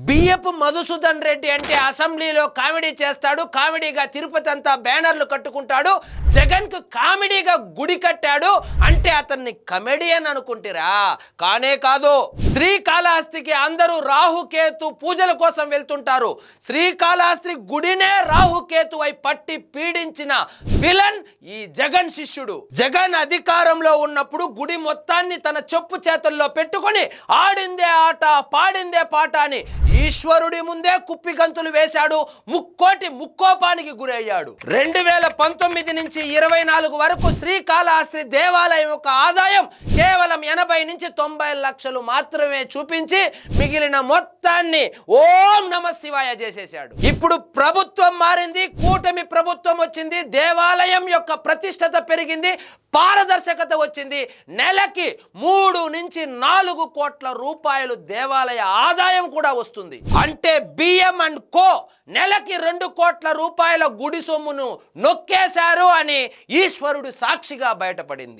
బియ్యపు మధుసూదన్ రెడ్డి అంటే అసెంబ్లీలో కామెడీ చేస్తాడు, కామెడీగా తిరుపతి అంతా బ్యానర్లు కట్టుకుంటాడు, జగన్ కు కామెడీగా గుడి కట్టాడు అంటే అతన్ని కమెడియన్ అనుకుంటారా? కానే కాదు. శ్రీకాళహస్తికి అందరూ రాహుకేతు పూజల కోసం వెళ్తుంటారు. శ్రీకాళహస్తి గుడినే రాహుకేతు అయి పట్టి పీడించిన విలన్ ఈ జగన్ శిష్యుడు. జగన్ అధికారంలో ఉన్నప్పుడు గుడి మొత్తాన్ని తన చెప్పు చేతుల్లో పెట్టుకొని ఆడిందే ఆట పాడిందే పాట అని ఈశ్వరుడి ముందే కుప్పిగంతులు వేశాడు. ముక్కోపానికి గురయ్యాడు. 2019 నుంచి 24 వరకు శ్రీకాళహస్తి దేవాలయం యొక్క ఆదాయం కేవలం 80 నుంచి 90 లక్షలు మాత్రమే చూపించి మిగిలిన మొత్తాన్ని ఓం నమ శివాయ చేసేశాడు. ఇప్పుడు ప్రభుత్వం మారింది, కూటమి ప్రభుత్వం వచ్చింది, దేవాలయం యొక్క ప్రతిష్టత పెరిగింది, పారదర్శకత వచ్చింది. నెలకి 3 నుంచి 4 కోట్ల రూపాయలు దేవాలయ ఆదాయం కూడా వస్తుంది. అంటే బియ్యం అండ్ కో నెలకి 2 కోట్ల రూపాయల గుడి సొమ్మును నొక్కేశారు అని ఈశ్వరుడు సాక్షిగా బయటపడింది.